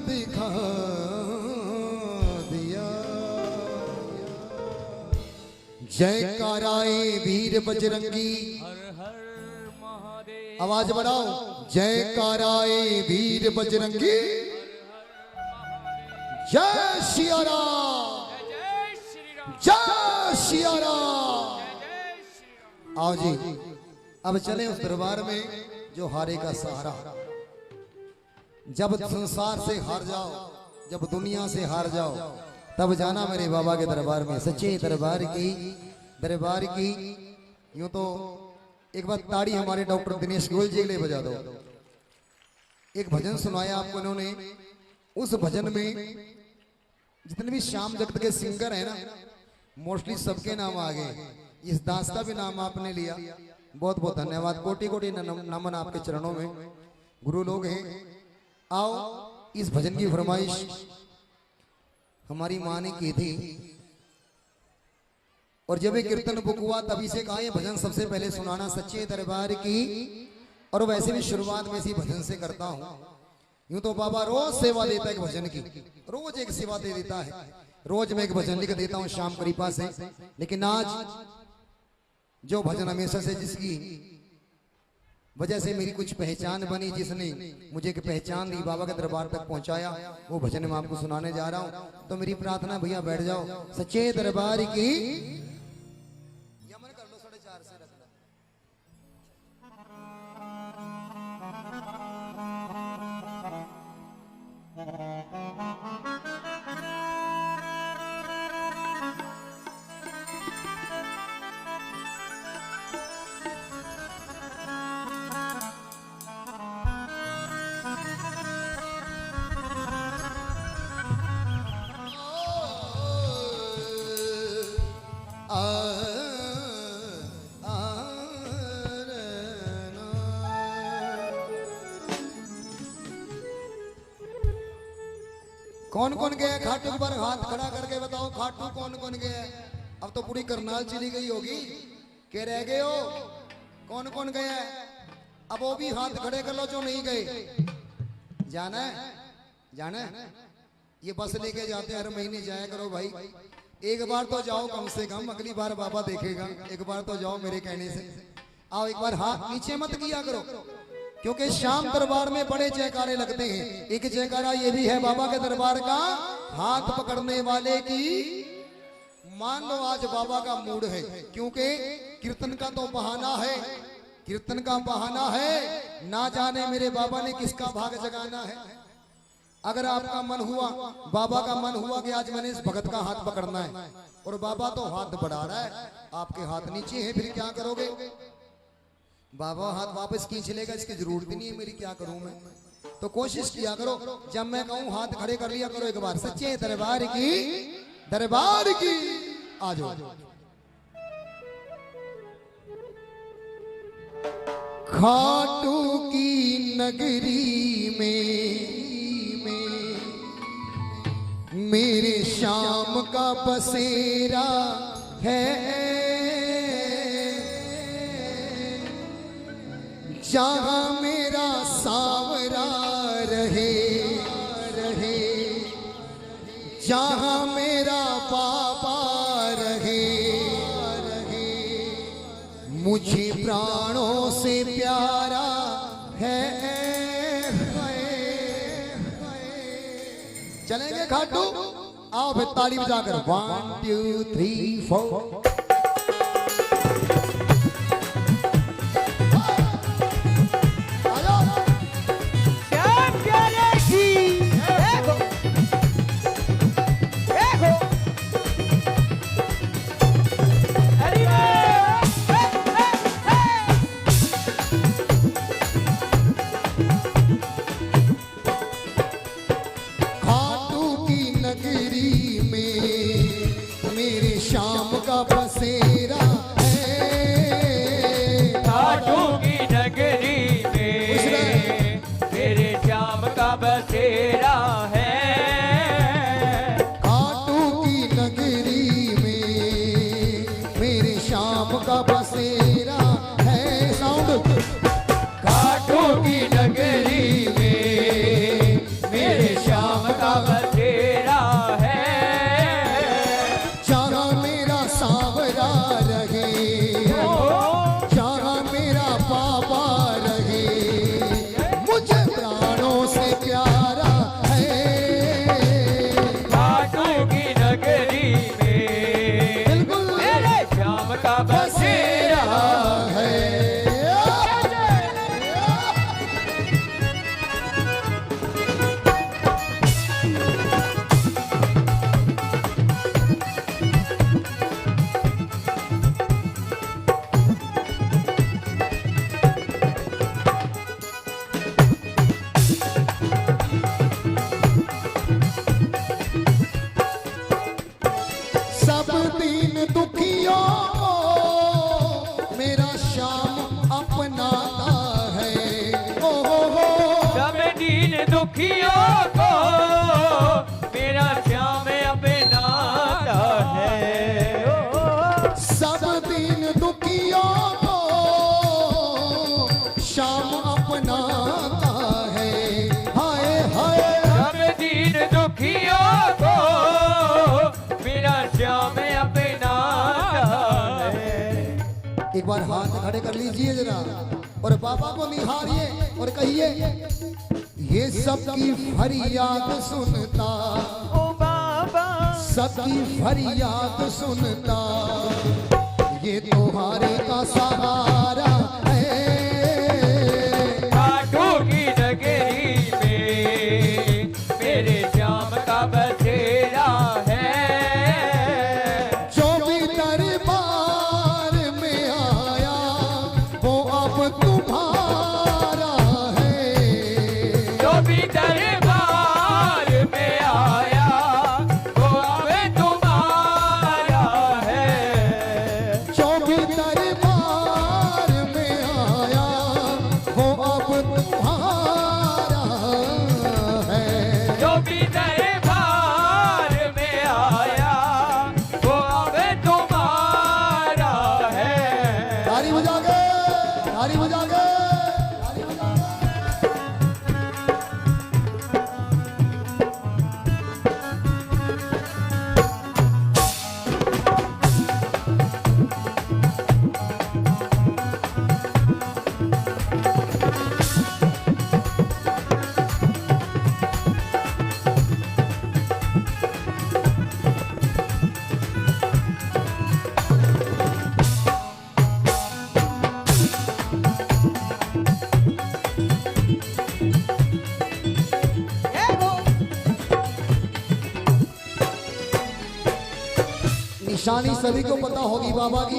दिखा दिया। जयकाराए वीर बजरंगी, हर हर महादेव। आवाज बढ़ाओ। जयकाराए वीर बजरंगी, जय सिया राम, जय श्री राम, जय सिया राम। जय श्री राम। आओ जी, अब चले उस दरबार में जो हारे का सहारा। जब संसार से हार जाओ, जब दुनिया से हार जाओ, तब जाना मेरे बाबा के दरबार में। सच्चे दरबार की यूं तो एक बार ताड़ी हमारे डॉक्टर दिनेश गोयल जी के लिए बजा दो। एक भजन सुनाया आपको इन्होंने, उस भजन में जितने भी श्याम जगत के सिंगर हैं ना, मोस्टली सबके नाम आ गए। इस दास का भी नाम आपने लिया, बहुत बहुत धन्यवाद। कोटि कोटि नमन आपके चरणों में, गुरु लोग हैं। आओ, इस भजन की फरमाइश हमारी माँ ने की थी, और जब ये कीर्तन बुक हुआ तभी से कहा ये भजन सबसे पहले सुनाना सच्चे दरबार की। और वैसे भी शुरुआत में इसी भजन से करता हूँ। यूं तो बाबा रोज सेवा देता है एक भजन की, रोज एक सेवा दे देता है। रोज मैं एक भजन लिख देता हूँ श्याम कृपा से। लेकिन आज जो भजन हमेशा से जिसकी वजह से मेरी कुछ पहचान बनी, जिसने मुझे एक पहचान दी, बाबा के दरबार तक पहुंचाया, वो भजन मैं आपको सुनाने जा रहा हूं। तो मेरी प्रार्थना भैया बैठ जाओ। सच्चे दरबार की यमन कर लो, 4.5 से रख लो। कौन कौन गया खाटू पर हाथ खड़ा करके बताओ, खाटू कौन कौन गया? अब तो पूरी करनाल चली गई होगी, के रह गए हो? कौन कौन गया? अब वो भी हाथ खड़े कर लो जो नहीं गए। जाना है, जाना है। ये बस लेके जाते हैं, हर महीने जाया करो भाई। एक बार तो जाओ कम से कम, अगली बार बाबा देखेगा। एक बार तो जाओ मेरे कहने से। आओ एक बार हाथ नीचे मत किया करो, क्योंकि शाम दरबार में बड़े जयकारे लगते हैं। एक जयकारा ये भी है बाबा के दरबार का, हाथ पकड़ने वाले की मान लो आज बाबा का मूड है। क्योंकि कीर्तन का तो बहाना है, कीर्तन का बहाना है। ना जाने मेरे बाबा ने किसका भाग जगाना है। अगर आपका मन हुआ, बाबा का मन हुआ कि आज मैंने इस भगत का हाथ पकड़ना है, और बाबा तो हाथ बढ़ा रहा है, आपके हाथ नीचे है, फिर क्या करोगे? बाबा हाथ वापस खींच लेगा, इसकी जरूरत नहीं है मेरी, क्या करूं मैं? तो कोशिश किया करो, जब मैं कहूं हाथ खड़े कर लिया करो एक बार। सच्चे दरबार की, दरबार की आ जाओ। खाटू की नगरी में मेरे श्याम का बसेरा है। जहाँ मेरा सावरा रहे, जहाँ मेरा बाबा रहे, मुझे प्राणों से प्यारा है। चलेंगे खाटू? आओ फिर ताली बजाकर 1 2 3 4। नगरी में मेरे श्याम का बस दुखियों को मेरा श्याम अपनाता है। सब दीन दुखियों को श्याम अपनाता है। हाय हाय सब दीन दुखियों को मेरा श्याम अपनाता है। एक बार हाथ खड़े कर लीजिए जरा और बाबा को निहारिए और कहिए, ये सबकी फरियाद सुनता, ओ बाबा सबकी फरियाद सुनता, ये तुम्हारे का सहारा है। खाटू की नगरी में मेरे श्याम का बसेरा है। जो भी दरबार में आया वो अब तुम्हारा है। जो भी दरबार में आया वो अब तुम्हारा है। जो भी दरबार में आया वो अब तुम्हारा है। जो भी दरबार में आया वो अब तुम्हारा है। ताली बजा के, ताली बजा के, ताली बजा के। निशानी सभी को पता होगी बाबा की,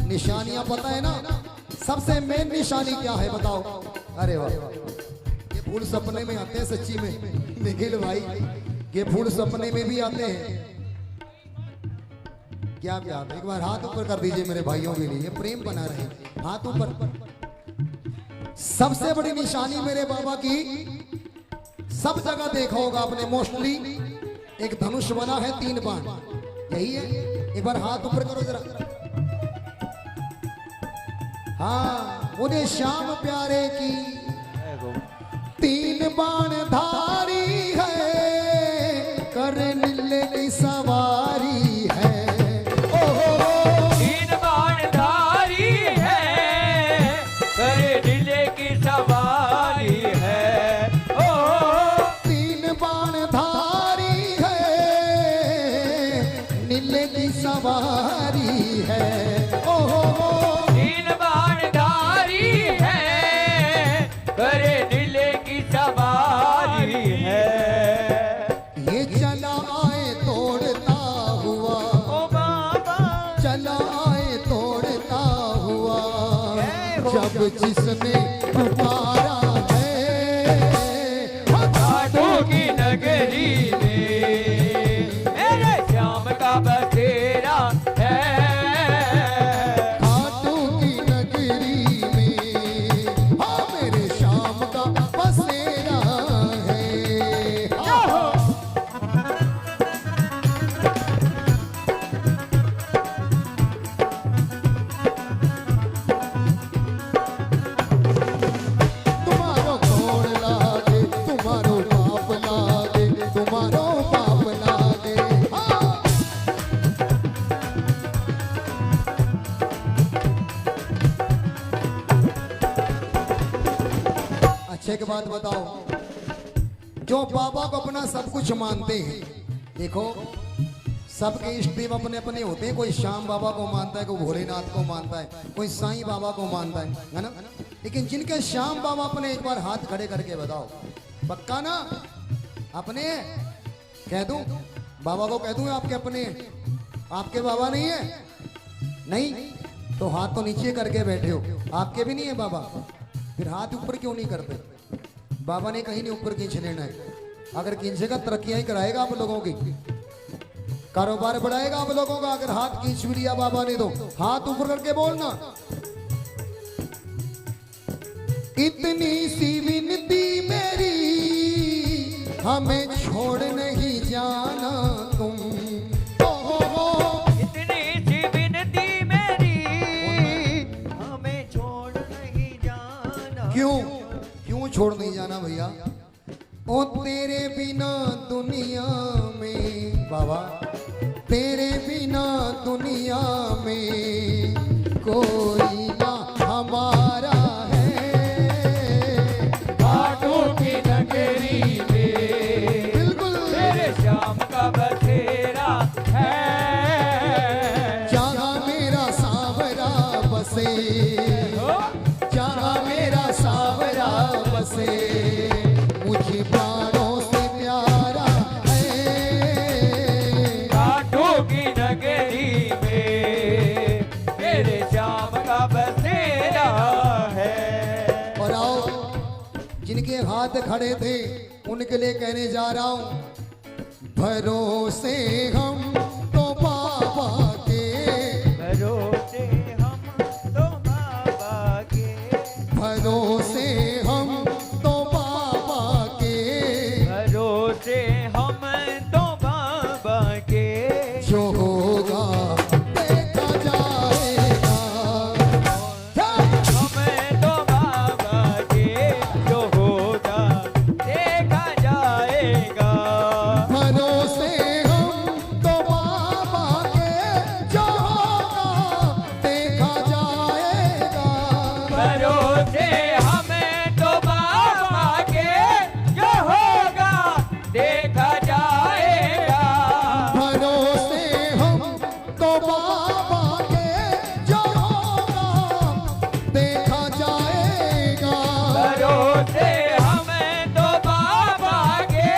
निशानियां पता है ना। सबसे मेन निशानी क्या है बताओ? अरे वाह, ये फूल सपने में आते हैं सच्ची में निखिल भाई, ये फूल सपने में भी आते हैं। क्या बात है, एक बार हाथ ऊपर कर दीजिए मेरे भाइयों के लिए, प्रेम बना रहे, हाथ ऊपर। सबसे बड़ी निशानी मेरे बाबा की सब जगह देखा होगा आपने, मोस्टली एक धनुष बना है, 3 बाण, यही है। एक बार हाथ ऊपर करो जरा। हाँ, उन्हें श्याम प्यारे की 3 बाण धारी है, कर नीले की सवारी है। ओहो 3 बाण धारी है, करे नीले की सवारी है। ओ 3 बाण धारी है, नीले की सवारी है। ओहो 3 बाण धारी है, करे नीले की सवारी है। ये चला आए तोड़ता हुआ, ओ बाबा चला आए तोड़ता हुआ, जब जिसने पुकारा है। खाटू की नगरी में मेरे श्याम का बसेरा है। खाटू की नगरी में हाँ मेरे श्याम का बसेरा है। हाँ। तुम्हारो कौन लागे, तुम्हारो पाप लागे, तुम्हारो पाप लागे। हाँ। अच्छे के बात बताओ, जो बाबा को अपना सब कुछ मानते हैं, देखो सबके इष्ट देव अपने अपने होते हैं। कोई श्याम बाबा को मानता है, कोई भोलेनाथ को मानता है, कोई साईं बाबा को मानता है ना। लेकिन जिनके श्याम बाबा अपने, एक बार हाथ खड़े करके बताओ, पक्का ना? अपने कह दूं, बाबा को कह दूं आपके अपने, आपके बाबा नहीं है? नहीं तो हाथ तो नीचे करके बैठे हो, आपके भी नहीं है बाबा, फिर हाथ ऊपर क्यों नहीं करते? बाबा ने कहीं नहीं ऊपर खींच लेना है। अगर खींचेगा तरक्कियां ही कराएगा आप लोगों की, कारोबार बढ़ाएगा आप लोगों का। अगर हाथ खींच भी लिया बाबा ने तो हाथ ऊपर करके बोलना, इतनी सी विनती मेरी हमें छोड़ नहीं जाना तुम। ओ इतनी सी विनती मेरी, हमें छोड़ नहीं जाना। क्यों क्यों छोड़ नहीं जाना भैया? ओ तेरे बिना दुनिया में बाबा, तेरे बिना दुनिया में कोई ना हमारा है। घाटों की नगरी में बिल्कुल तेरे श्याम का बसेरा है। जहाँ मेरा सावरा बसे, जहाँ मेरा सावरा बसे, मुझे प्राणों से प्यारा है। घाटों की नगरी में तेरे श्याम का बसेरा है। और आओ, जिनके हाथ खड़े थे उनके लिए कहने जा रहा हूं, भरोसे हम तो बाबा के, भरोसे हम तो बाबा के, भरोसे हम तो बाबा के, भरोसे हम तो बाबा के। जो होगा देखा जाएगा। हमें तो बाबा के, जो होगा देखा जाएगा। भरोसे हम तो बाबा के, जो होगा देखा जाएगा। भरोसे हमें तो बाबा के, जो होगा देखा जाएगा। भरोसे हम तो बाबा के, जो होगा देखा जाएगा। भरोसे हमें तो बाबा के,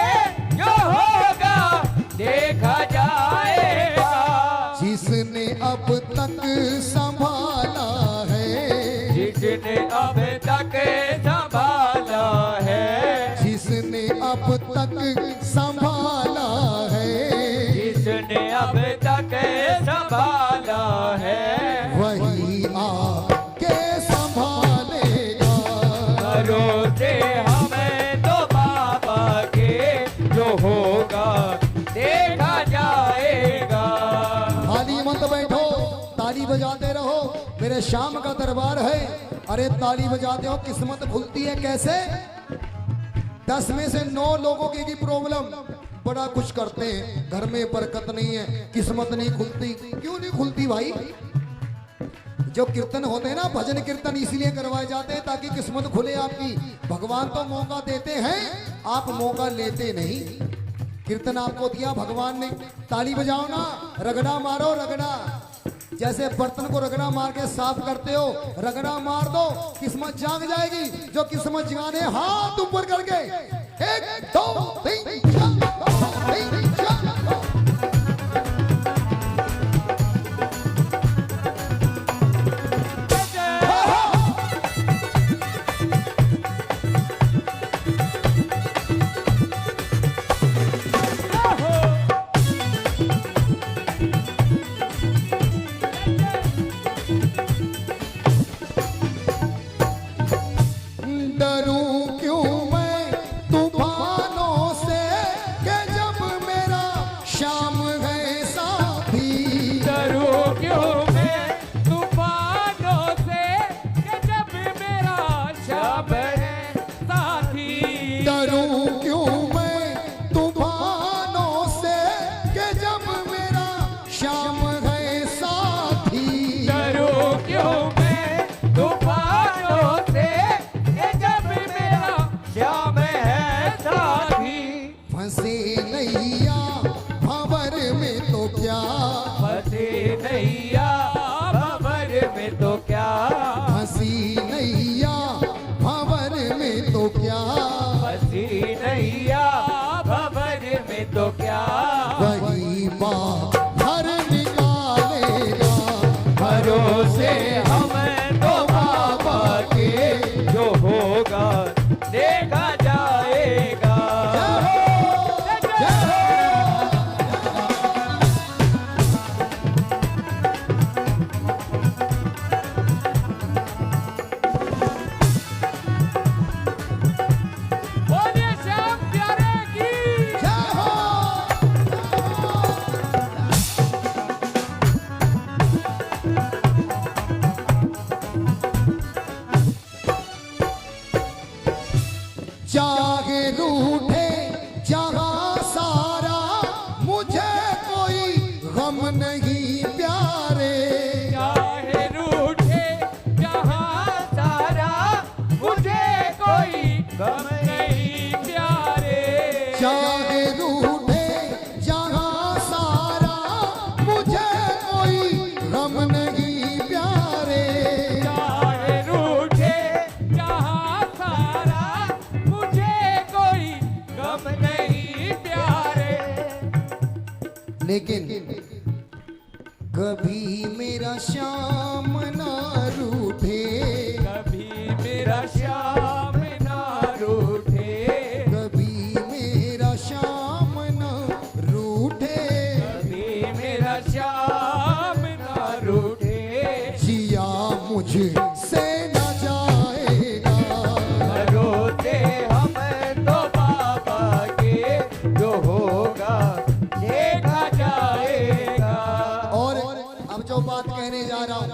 जो होगा देखा जाएगा। जिसने अब तक संभाला है, जिसने अब तक संभाला है, जिसने अब तक संभाला है, जिसने अब तक संभाला है, वही आके संभालेगा। भरोसे हमें तो बाबा के, जो होगा देखा जाएगा। खाली मत बैठो, ताली बजाते रहो, मेरे शाम का दरबार है। अरे ताली बजाते हो किस्मत खुलती है कैसे? 10 में से 9 लोगों की प्रॉब्लम, बड़ा कुछ करते हैं, घर में बरकत नहीं है, किस्मत नहीं खुलती। क्यों नहीं खुलती भाई? जो कीर्तन होते हैं ना, भजन कीर्तन इसलिए करवाए जाते हैं ताकि किस्मत खुले आपकी। भगवान तो मौका देते हैं, आप मौका लेते नहीं। कीर्तन आपको दिया भगवान ने, ताली बजाओ ना, रगड़ा मारो रगड़ा। जैसे बर्तन को रगड़ा मार के साफ करते हो, रगड़ा मार दो, किस्मत जाग जाएगी। जो किस्मत जगाने हाथ ऊपर करके 1 2 3 4 डरूं क्यों मैं तूफानों से, कि जब मेरा श्याम है साथी। डरूं क्यों मैं तूफानों से, कि जब मेरा श्याम है साथी। डरूं क्यों मैं तूफानों से, कि जब मेरा श्याम है साथी। डरूं क्यों मैं तूफानों से, कि जब मेरा श्याम है साथी। फंसे नैया भंवर में तो क्या, फंसी नैया भंवर में तो क्या, फंसी नैया भंवर में तो क्या, फंसी नैया भंवर में तो क्या। वही बात हर निकालेगा। भरोसे हमें तो बाबा के, जो होगा देखा जाएगा। जय हो, जय हो। चाहे रूठे जहां सारा, मुझे कोई गम नहीं प्यारे। चाहे रूठे जहां सारा, मुझे कोई गम नहीं प्यारे। लेकिन कभी मेरा श्याम ना रूठे, कभी मेरा श्याम ना रूठे, कभी मेरा श्याम ना रूठे, कभी मेरा श्याम ना रूठे। जिया मुझसे न जाएगा, रोते हम तो बाबा के, जो होगा देखा जाएगा। और अब जो बात कहने जा रहा हूं,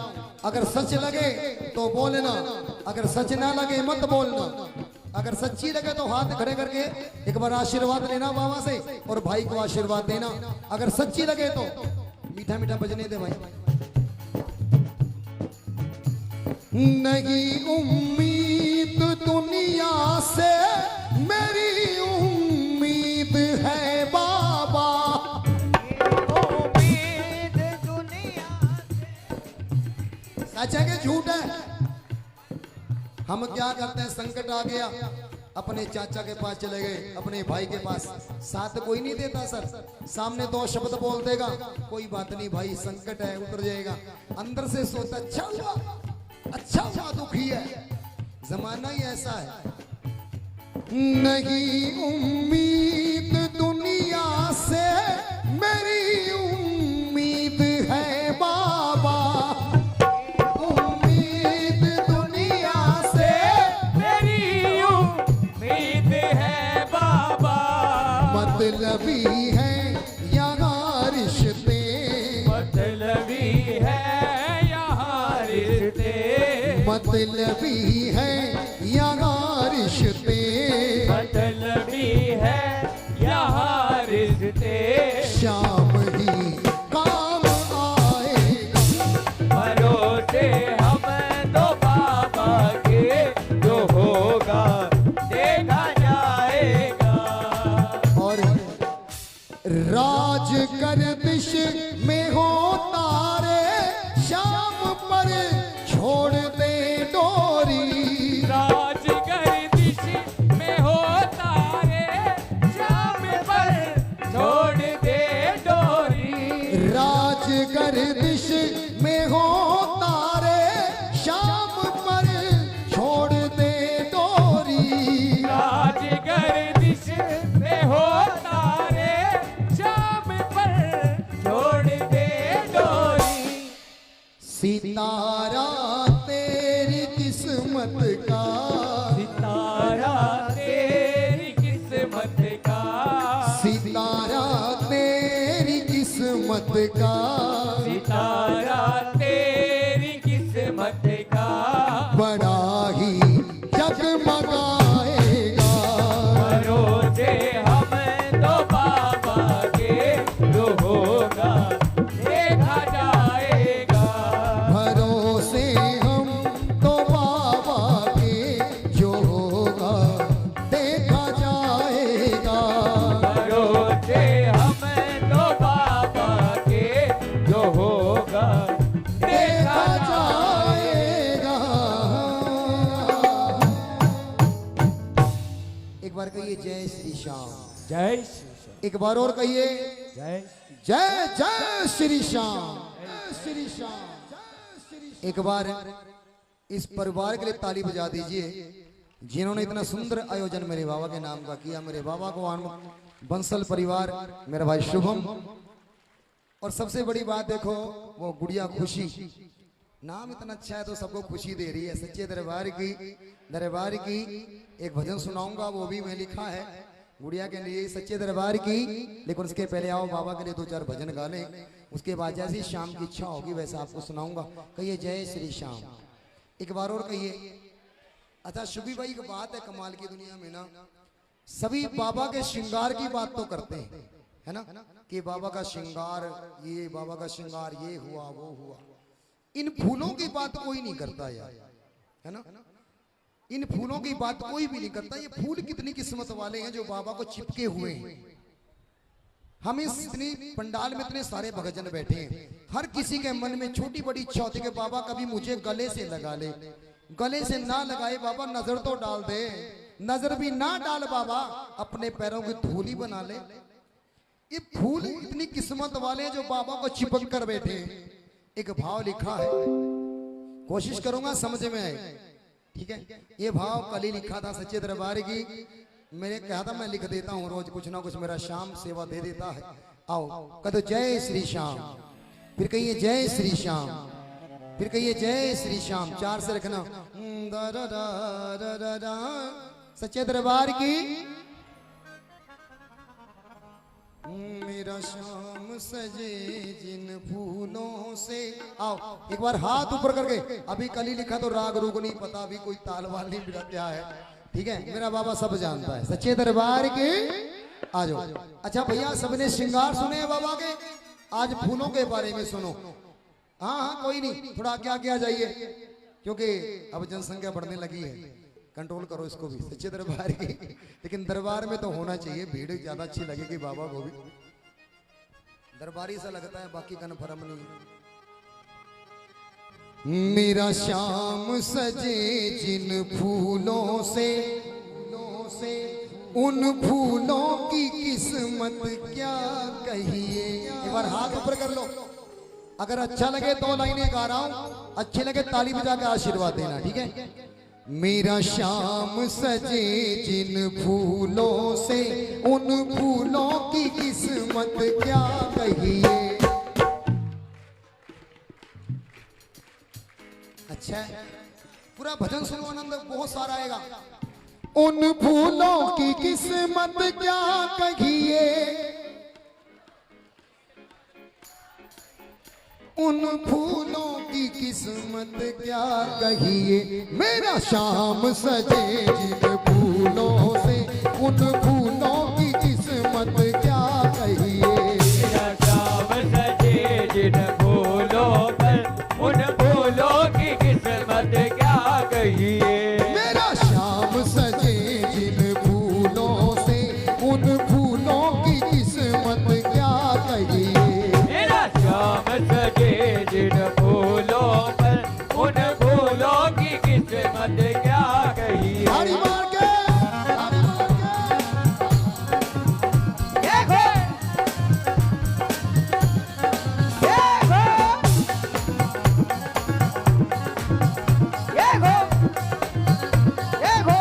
अगर सच लगे तो बोलना, अगर सच ना लगे मत बोलना। अगर सच्ची लगे तो हाथ खड़े करके एक बार आशीर्वाद लेना बाबा से और भाई को आशीर्वाद देना। अगर सच्ची लगे तो मीठा मीठा बजने दे भाई। नहीं उम्मीद दुनिया से, मेरी उम्मीद है बाबा। उम्मीद दुनिया सच है कि झूठ है? हम क्या करते हैं, संकट आ गया, अपने चाचा के पास चले गए, अपने भाई के पास, साथ कोई नहीं देता सर, सामने दो शब्द बोल देगा, कोई बात नहीं भाई संकट है उतर जाएगा, अंदर से सोचता अच्छा हुआ, अच्छा हुआ, दुखी है। जमाना ही ऐसा है। नहीं उम्मीद दुनिया से, मेरी उम्मीद है बाबा। उम्मीद दुनिया से, मेरी उम्मीद है बाबा। मतलबी है यहाँ रिश्ते, मतलबी है यहाँ रिश्ते, मतलबी है यहाँ रिश्ते, मतलबी है यहाँ रिश्ते। शाम ही काम आएगा, भरोसे हम तो बाबा के, जो होगा देखा जाएगा। और राज गर्दिश में हो तारे, शाम पर छोड़ दे डोरी। राज गर्दिश में हो तारे, शाम पर छोड़ दे डोरी। राज गर्दिश में हो तारे, शाम पर छोड़ दे डोरी। राज गर्दिश में हो तारे, शाम पर छोड़ दे डोरी। सितारा तेरी किस्मत का, सितारा तेरी किस्मत का, सितारा तेरी किस्मत का, सितारा तेरी किस्मत का। बड़ा ही जगमगाएगा। भरोसे हम तो बाबा के, जो होगा देखा जाएगा। भरोसे हम तो बाबा के, जो होगा देखा जाएगा। भरोसे हम तो बाबा के, जो होगा देखा जाएगा। एक बार कहिए जय श्री श्याम। जय श्री एक बार और कहिए जय जय जय श्री श्याम, जय श्री श्याम। एक बार इस परिवार के लिए ताली बजा दीजिए जिन्होंने इतना सुंदर आयोजन मेरे बाबा के नाम का किया। मेरे बाबा को बंसल परिवार, मेरा भाई शुभम, और सबसे बड़ी बात देखो वो गुड़िया खुशी, नाम इतना अच्छा है तो सबको खुशी दे रही है। सच्चे दरबार की एक भजन सुनाऊंगा, वो भी मैं लिखा है गुड़िया के लिए, सच्चे दरबार की। लेकिन उसके पहले आओ बाबा के लिए दो चार भजन गा लें, उसके बाद जैसी शाम की इच्छा होगी वैसा आपको सुनाऊंगा। कहिए जय श्री श्याम। एक बार और कहिए। अच्छा शुभी भाई की बात है कमाल की दुनिया में ना, सभी बाबा के श्रृंगार की बात तो करते हैं, है ना, कि बाबा का श्रृंगार ये, बाबा का श्रृंगार ये हुआ वो हुआ। इन फूलों की बात कोई नहीं करता यार, है ना, इन फूलों की बात कोई भी नहीं करता। ये फूल कितनी किस्मत वाले हैं जो बाबा को चिपके हुए हैं, हम इस इतनी पंडाल में इतने सारे भक्तजन बैठे हैं, हर किसी के मन में छोटी बड़ी इच्छा होती है कि बाबा कभी मुझे गले से लगा ले। गले से ना लगाए बाबा, नजर तो डाल दे। नजर भी ना डाल बाबा, अपने पैरों की धूली बना ले। ये फूल इतनी किस्मत वाले हैं जो बाबा को चिपक कर बैठे हैं। एक भाव लिखा है, कोशिश करूंगा समझ में आए, ठीक है। ये भाव कल ही लिखा था सच्चे दरबार की। मैंने कहा था मैं लिख देता हूँ रोज कुछ ना कुछ, मेरा शाम सेवा दे देता है। आओ कदो जय श्री श्याम, फिर कहिए जय श्री श्याम, फिर कहिए जय श्री श्याम। 4 से रखना। सच्चे दरबार की। मेरा श्याम सजे जिन फूलों से। आओ एक बार हाथ ऊपर करके। अभी कल ही लिखा तो राग रूग नहीं पता, अभी कोई ताल वाल नहीं मिला क्या है, ठीक है। मेरा बाबा सब जानता है। सच्चे दरबार के आ जाओ। अच्छा भैया, सबने श्रृंगार सुने हैं बाबा के, आज फूलों के बारे में सुनो। हाँ हाँ कोई नहीं, थोड़ा आगे आगे आ जाइए, क्योंकि अब जनसंख्या बढ़ने लगी है, कंट्रोल करो इसको भी। सच्चे दरबार की, लेकिन दरबार में तो होना चाहिए, भीड़ ज्यादा अच्छी लगेगी बाबा को भी। दरबारी सा लगता है, बाकी कन्फर्म नहीं। मेरा श्याम सजे जिन फूलों से, उन फूलों की किस्मत क्या कहिए। एक बार हाथ ऊपर कर लो। अगर अच्छा लगे 2 लाइनें गा रहा हूं, अच्छी लगे ताली बजा के आशीर्वाद देना, ठीक है। मेरा श्याम सजे जिन फूलों से, उन फूलों की किस्मत क्या कहिए। अच्छा है, पूरा भजन सुनो, आनंद बहुत सारा आएगा। उन फूलों की किस्मत क्या कहिए, उन फूलों की किस्मत क्या कहिए। मेरा श्याम सजे जिन फूलों से, उन फूलों की किस्मत क्या कहिए। मेरा श्याम सजे जिन फूलों पर, उन फूलों की किस्मत क्या कहिए। मेरा श्याम सजे जिन फूलों से, उन फूलों की किस्मत क्या कहिए। मेरा श्याम सजे जिन फूलों पर, उन फूलों की किस्मत क्या कहिए। ताली मार के, ताली मार के। देखो, देखो, देखो, देखो।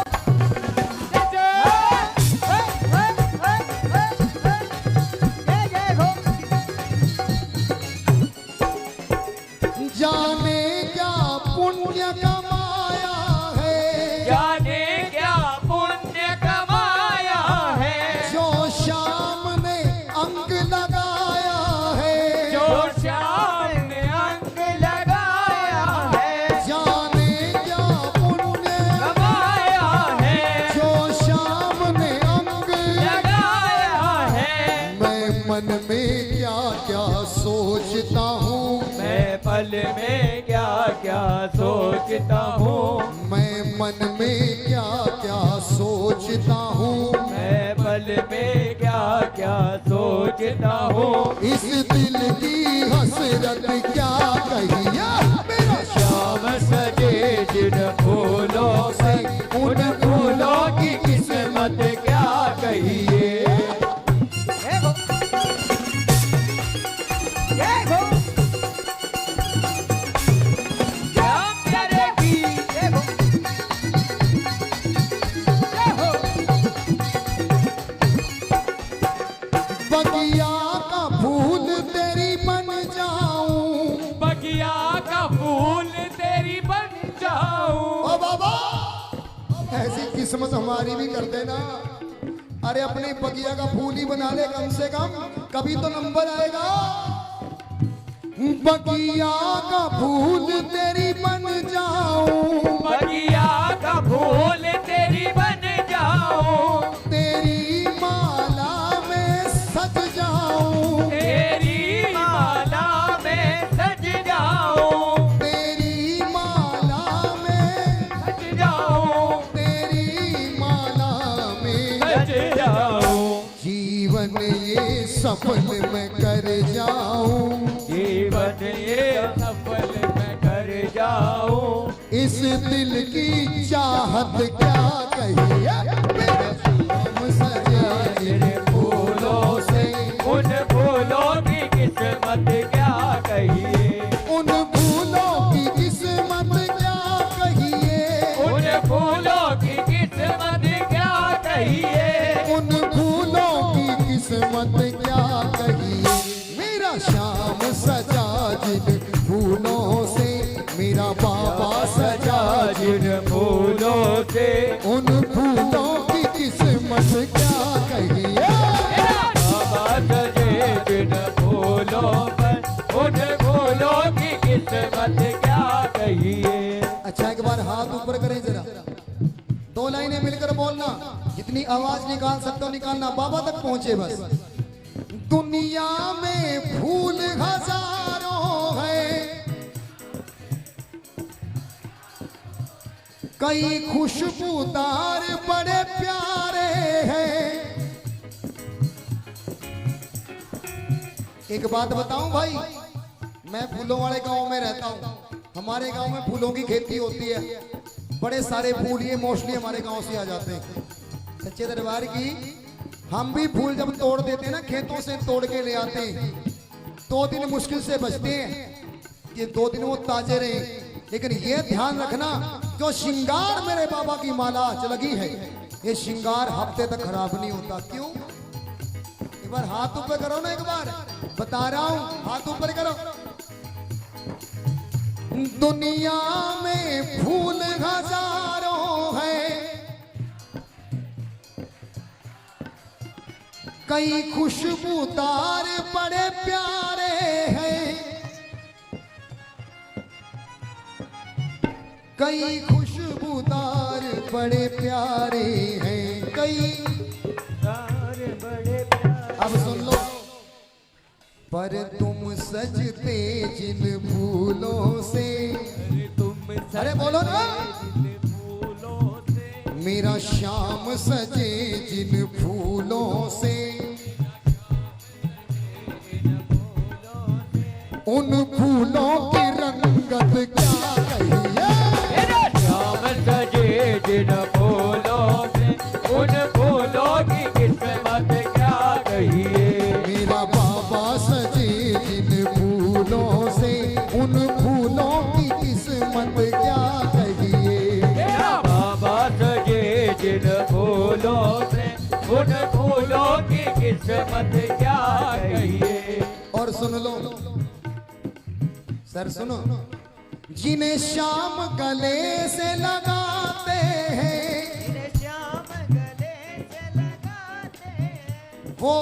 जाने क्या पुण्य कमाया है, जाने क्या पुण्य कमाया है, जो श्याम ने अंग लगाया है। जो श्याम ने अंग लगाया है। जाने क्या पुण्य कमाया है, जो श्याम ने अंग लगाया है। मैं मन में क्या क्या सोचता हूँ, मैं पल में क्या क्या सोचता हूँ। मैं मन में क्या क्या सोचता हूँ। मैं पल में क्या क्या सोचता हूँ। इस दिल की हसरत क्या कहिए। मेरा श्याम सजे जिन फूलों से, उन फूलों की किस्मत क्या कहिए। देखो, देखो, श्याम प्यारे की, देखो, देखो। बगिया का फूल तेरी बन जाऊं, बगिया का फूल तेरी बन जाऊं। ओ बाबा ऐसी किस्मत हमारी भी कर देना। अरे अपने बगिया का फूल ही बना ले कम से कम, कभी तो नंबर आएगा। बगिया का फूल तेरी बन जाऊं, बगिया का फूल तेरी बन जाऊं। तेरी माला में सज जाऊं, तेरी माला में सज जाऊं। तेरी माला में सज जाऊं। तेरी माला में सज जाऊं। जीवन ये सफल मैं कर जाऊं, जीवन ये सफल मैं कर जाऊं। इस दिल की चाहत क्या कहिए, मेरे शाम सजे तेरे फूलों से उन फूलों की किस्मत क्या कहिए, उन फूलों की किस्मत क्या कहिए, उन फूलों की किस्मत क्या कहिए, उन फूलों की किस्मत क्या कहिए। मेरा शाम सजा जिन फूलों से, मेरा बाबा सजा जिन जिन फूलों से उन फूलों की किस्मत क्या कहिए। बाबा सजे जिन फूलों पर, उन फूलों की किस्मत क्या कहिए। अच्छा एक बार हाथ ऊपर करें जरा, दो लाइनें मिलकर बोलना, जितनी आवाज निकाल सकते हो निकालना, बाबा तक पहुंचे बस। दुनिया में फूल हजारों हैं, कई खुशबूदार बड़े प्यारे हैं। एक बात बताऊं भाई, मैं फूलों वाले गांव में रहता हूं, हमारे गांव में फूलों की खेती होती है, बड़े सारे फूल ये मोस्टली हमारे गांव से आ जाते हैं। सच्चे दरबार की हम भी फूल जब तोड़ देते हैं ना, खेतों से तोड़ के ले आते हैं, 2 दिन मुश्किल से बचते हैं कि 2 दिन वो ताजे रहे। लेकिन ये ध्यान रखना, जो श्रृंगार मेरे बाबा की माला लगी है, ये श्रृंगार हफ्ते तक खराब नहीं होता। क्यों? एक बार हाथ ऊपर करो ना, एक बार बता रहा हूं, हाथ ऊपर करो। दुनिया में फूल हजारों हैं, कई खुशबूदार बड़े प्यारे हैं, कई खुशबूदार बड़े प्यारे हैं, कई बड़े प्यारे। अब सुन लो, पर तुम सजते जिन फूलों से, तुम अरे बोलो ना, फूलों से मेरा शाम सजे जिन फूलों से, उन फूलों की रंगत क्या कहिए। श्याम सजे जिन फूलों से, उन फूलों की किस्मत क्या कहिए। मेरा बाबा सजे जिन फूलों से, उन फूलों की किस्मत क्या कहिए। बाबा सजे जिन फूलों से, उन फूलों की किस्मत क्या कहिए। और सुन लो सर, सुनो, जिन्हें शाम गले से लगाते हैं, वो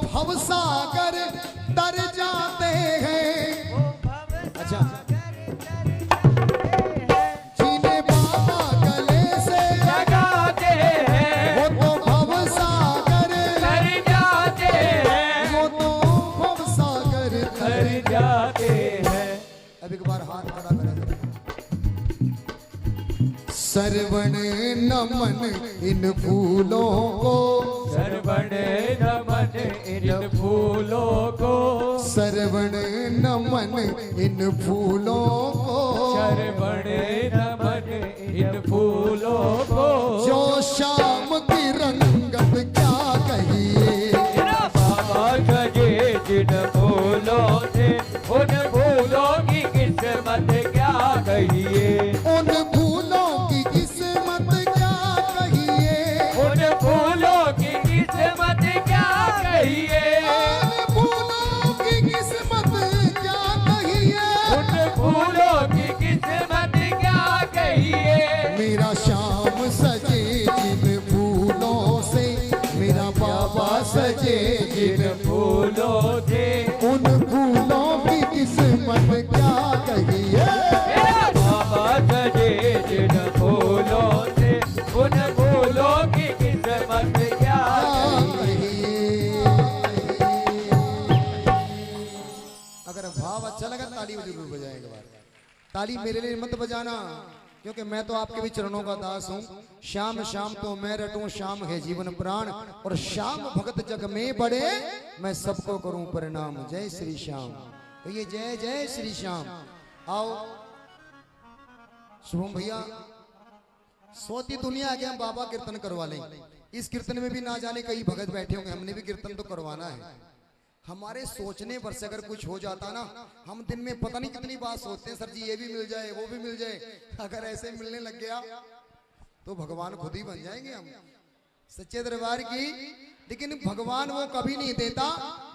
भवसागर तर जाते हैं। अच्छा, जिन्हें बाबा गले से लगाते हैं, वो तो भवसागर तर जाते हैं, वो तो भवसागर तर तर। जाते हैं। अब एक बार हाथ खड़ा करें। सरवण नमन इन फूलों को, सरवण नमन इन फूलों को, सरवण नमन इन फूलों को, सरवण नमन इन फूलों को। जो शाम की रंगत क्या कहिए। बाबा सजे जिन फूलों से, उन फूलों की किस्मत क्या कहिए। उन फूलों की किस्मत क्या कहिए। उन फूलों की किस्मत क्या कहिए। उन फूलों की किस्मत क्या कहिए। उन फूलों की किस्मत क्या कहिए। मेरा शाम सजे जिन फूलों से, मेरा बाबा सजे जिन फूलों से, उन फूलों की किस्मत क्या कहिए। बाबा सजे जिन फूलों से, उन फूलों की किस्मत क्या कहिए। अगर भाव अच्छा लगा ताली जरूर बजाएंगे। ताली मेरे लिए मत बजाना, क्योंकि मैं तो आपके भी चरणों का दास हूँ। श्याम श्याम तो मैं रटूं, श्याम है जीवन प्राण, और श्याम भगत जग में बड़े, मैं सबको करूं प्रणाम। जय श्री श्याम। तो ये जय जय श्री श्याम। आओ शुभम भैया, सोती दुनिया आगे हम बाबा कीर्तन करवा लें। इस कीर्तन में भी ना जाने कई भगत बैठे होंगे, हमने भी कीर्तन तो करवाना है। हमारे सोचने पर से अगर कुछ हो जाता ना, हम दिन में पता नहीं कितनी बात सोचते हैं, सर जी ये भी मिल जाए वो भी मिल जाए। अगर ऐसे मिलने लग गया तो भगवान खुद ही बन जाएंगे हम, सच्चे दरबार की। लेकिन भगवान वो कभी नहीं देता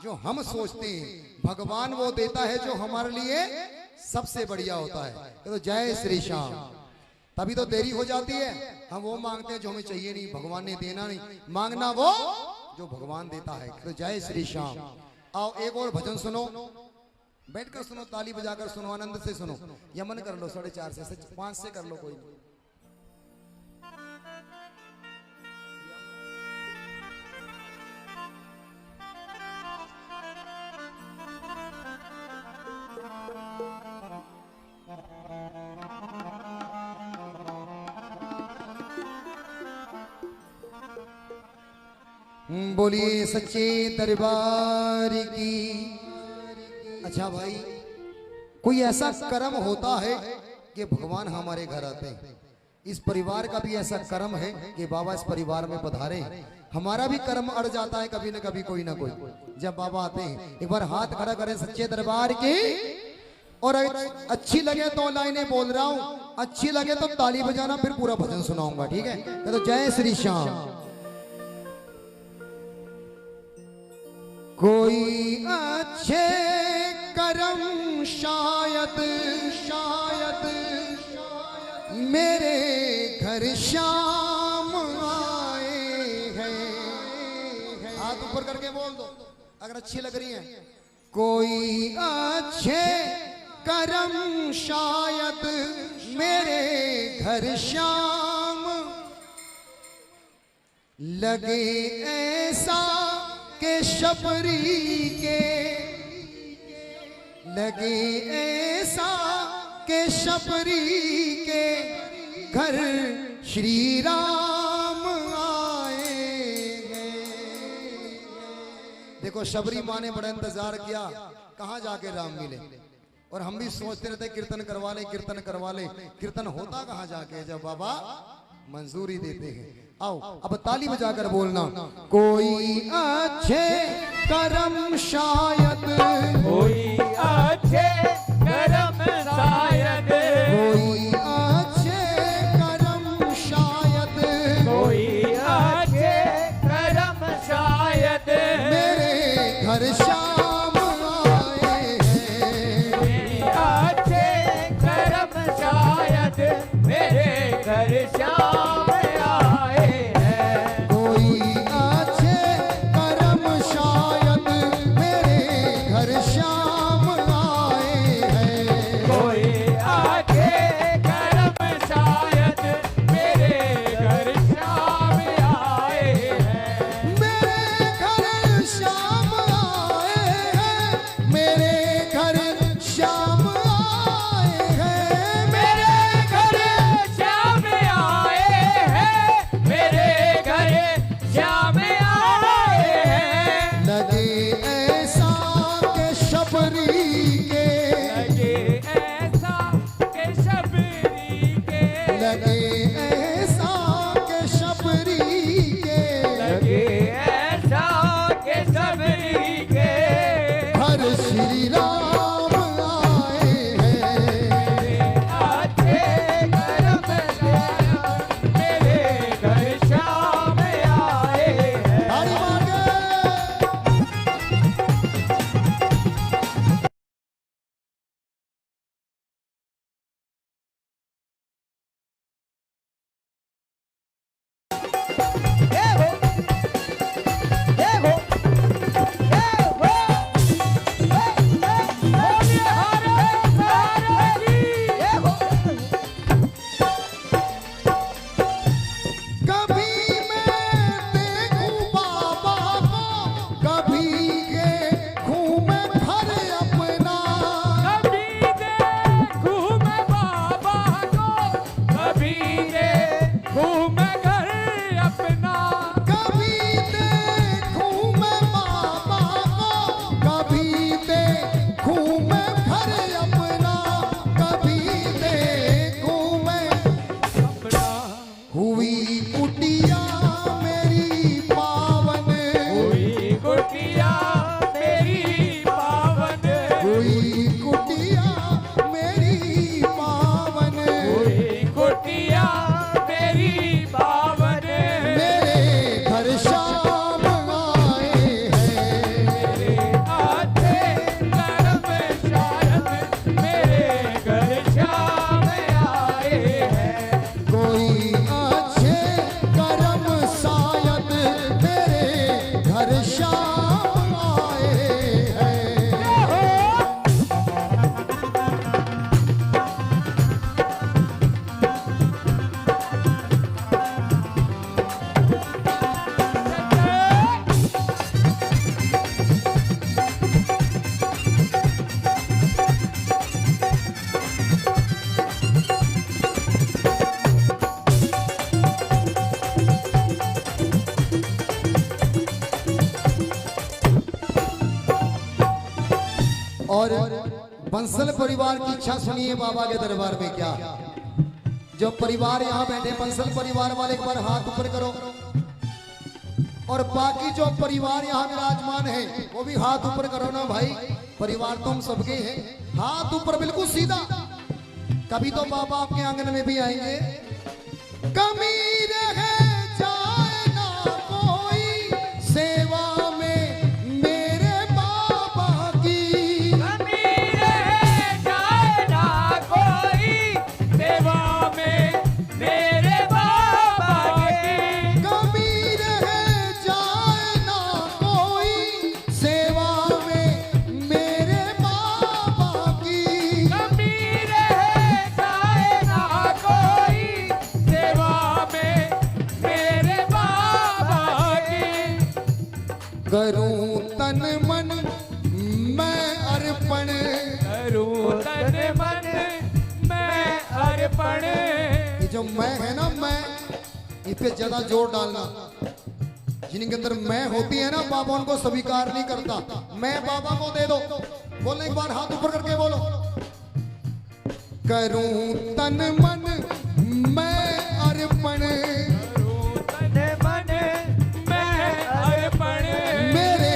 जो हम सोचते हैं, भगवान वो देता है जो हमारे लिए सबसे बढ़िया होता है। तो जय श्री श्याम। तभी तो देरी हो जाती है, हम वो मांगते हैं जो हमें चाहिए नहीं, भगवान ने देना नहीं, मांगना वो जो भगवान देता है। तो जय श्री श्याम। आओ एक और भजन सुनो, बैठकर सुनो, ताली बजाकर सुनो, आनंद से सुनो। यमन कर लो 4:30 से 5 से कर लो, कोई नहीं। बोलिए सच्चे दरबार की। अच्छा भाई, कोई ऐसा कर्म होता है कि भगवान हमारे घर आते हैं। इस परिवार का भी ऐसा कर्म है कि बाबा इस परिवार में पधारे। हमारा भी कर्म अड़ जाता है कभी न कभी, कोई ना कोई, जब बाबा आते हैं। एक बार हाथ खड़ा करें सच्चे दरबार की। और अच्छी लगे तो लाइनें बोल रहा हूं, अच्छी लगे तो ताली बजाना, फिर पूरा भजन सुनाऊंगा, ठीक है? तो जय श्री श्याम। कोई अच्छे कर्म शायद शायद मेरे घर शाम आए हैं। हाथ ऊपर करके बोल दो अगर अच्छी लग रही है। कोई अच्छे कर्म शायद मेरे घर शाम लगे, ऐसा के शबरी के लगे, ऐसा के शबरी के घर श्री राम आए हैं। देखो शबरी माँ ने बड़ा इंतजार किया, कहाँ जाके राम मिले। और हम भी सोचते रहते कीर्तन करवा ले, कीर्तन करवा ले। कीर्तन होता कहाँ जाके, जब बाबा मंजूरी देते हैं। आओ अब ताली बजाकर बोलना। कोई अच्छे कर्म शायद, कोई अच्छे कर्म शायद, कोई अच्छे कर्म शायद, कोई अच्छे कर्म शायद मेरे घर शाम आए हैं। अच्छे कर्म शायद मेरे घर श्याम और बंसल परिवार की इच्छा सुनिए बाबा के दरबार में क्या। जो परिवार यहाँ बैठे बंसल परिवार वाले एक बार हाथ ऊपर करो, और बाकी जो परिवार यहाँ विराजमान है वो भी हाथ ऊपर करो ना भाई। परिवार तो हम सबके हैं, हाथ ऊपर बिल्कुल सीधा। कभी तो बाबा आपके आंगन में भी आएंगे। कमी रहे जाए ना कोई सेवा में मेरे बाबा की, कमी रहे जाए ना कोई सेवा में मेरे बाबा की, कमी रहे जाए ना कोई सेवा में मेरे बाबा की, कमी रहे जाए ना कोई सेवा में मेरे बाबा की। करूं तन मन मैं अर्पण, करूं तन मन मैं अर्पण। ये जो मैं है ना, मैं इस पे ज्यादा जोर डालना। जिनके अंदर मैं होती है ना, बाबा उनको स्वीकार नहीं करता। मैं बाबा को दे दो, बोलो एक बार हाथ ऊपर करके बोलो। करूं तन मन मैं अर्पण, करूं तन मन मैं अर्पण। मेरे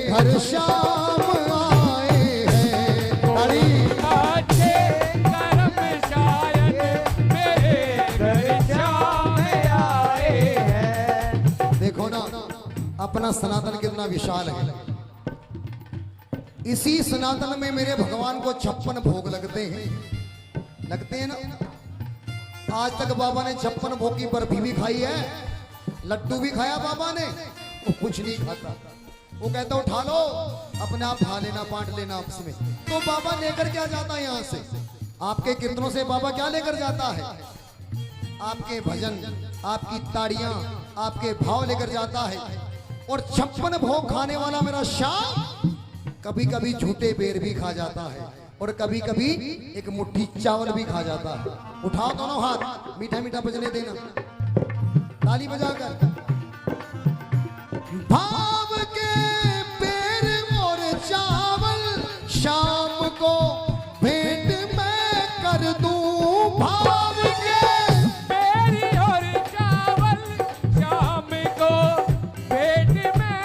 घर शाम आए हैं। ताली। अच्छे कर्म शायद मेरे घर शाम आए हैं। देखो ना अपना सनातन कितना विशाल है। इसी सनातन में मेरे भगवान को 56 भोग लगते हैं ना। आज तक बाबा ने 56 भोग की बर्फी भी खाई है, लड्डू भी खाया बाबा ने। वो कुछ नहीं खाता, वो कहता उठा लो अपने आप खा लेना, बांट लेना आपस में। तो बाबा लेकर क्या जाता है यहाँ से? आपके कीर्तनों से बाबा क्या लेकर जाता है? आपके भजन, आपकी ताड़ियां, आपके भाव लेकर जाता है। और 56 भोग खाने वाला मेरा श्याम कभी कभी झूठे बेर भी खा जाता है, और कभी कभी एक मुट्ठी चावल भी खा जाता है। उठाओ दोनों हाथ, मीठा मीठा बजने देना, ताली बजाकर। भाव के बेर और चावल शाम को भेंट मैं कर दूं। भाव के मेरी और चावल शाम को पेट में।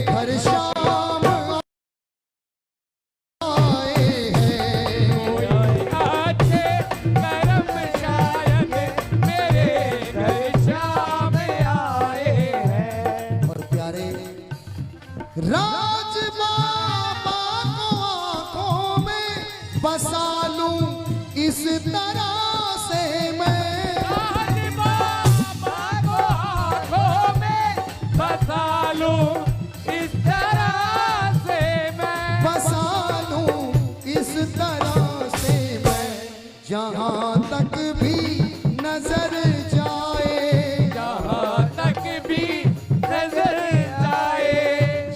घर शाम आए हैं। अच्छे कर्म शायद मेरे घर शाम आए हैं। और प्यारे राज बाबा को आंखों में बसा लूं इस तरह से मैं। राज बाबा को आँखों में बसा लूं इस तरह से मैं। बसा लूं इस तरह से मैं, जहां तक भी नजर जाए, जहाँ तक भी नजर आए,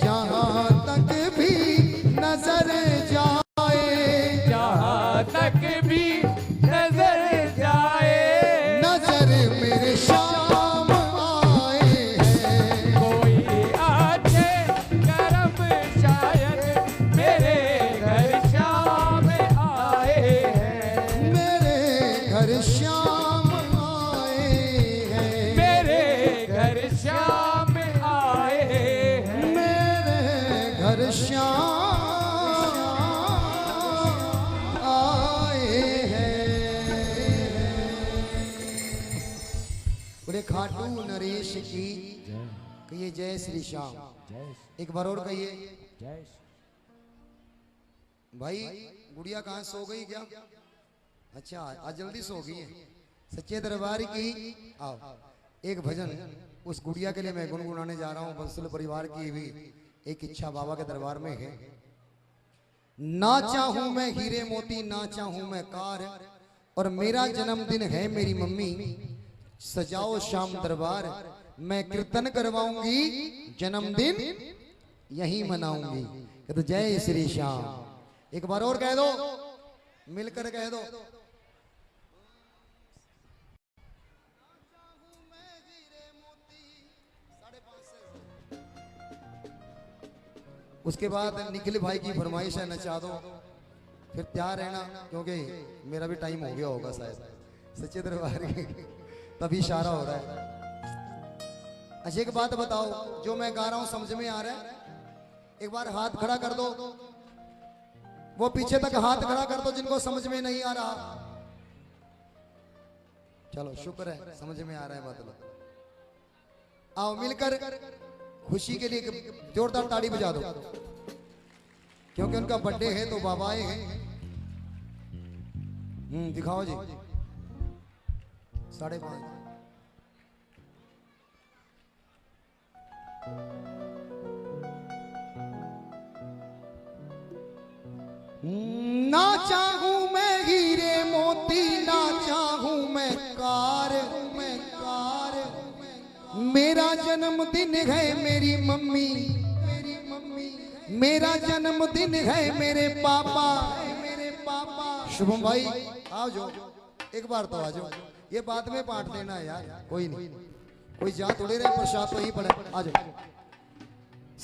जहां तक भी नजर जाए, जहाँ तक भी नजर जाए। नजर मेरे शाम आए हैं। कोई अच्छे कर्म शायद मेरे घर शाम आए हैं। मेरे की कहिए जय श्री श्याम। एक बार और कहिए। भाई गुड़िया कहाँ सो गई क्या? अच्छा आज जल्दी सो गई है। सच्चे दरबार की आओ एक भजन उस गुड़िया के लिए मैं गुनगुनाने जा रहा हूँ। बंसल परिवार की भी एक इच्छा बाबा के दरबार में है। ना चाहूं मैं हीरे मोती ना चाहूं मैं कार, और मेरा जन्मदिन है मेरी मम्मी, सजाओ शाम दरबार, मैं कीर्तन करवाऊंगी जन्मदिन यही मनाऊंगी। तो जय श्री श्याम। एक बार और कह दो, मिलकर कह दो। उसके बाद निखिल भाई की फरमाइश है नचा दो, फिर तैयार रहना क्योंकि मेरा भी टाइम हो गया होगा शायद। सच्चे दरबार की तभी इशारा हो रहा है। अच्छा एक बात बताओ, जो मैं गा रहा हूं समझ में आ रहा है? एक बार हाथ खड़ा कर दो, वो पीछे तक हाथ खड़ा कर दो जिनको समझ में नहीं आ रहा। चलो शुक्र है समझ में आ रहा है। मतलब आओ मिलकर खुशी के लिए जोरदार ताड़ी बजा दो, क्योंकि उनका बर्थडे है तो बाबा आए हैं। दिखाओ जी 5:30। ना चाहूं मैं हीरे मोती ना चाहूं मैं कार, मेरा जन्मदिन है मेरी मम्मी, मेरा जन्मदिन है मेरे पापा। शुभम भाई आओ जो एक बार तो आ जाओ, ये बाद में बांट देना है यार, कोई नहीं, कोई जा थोड़े रहे, प्रसाद तो ही पड़े। आ जाओ।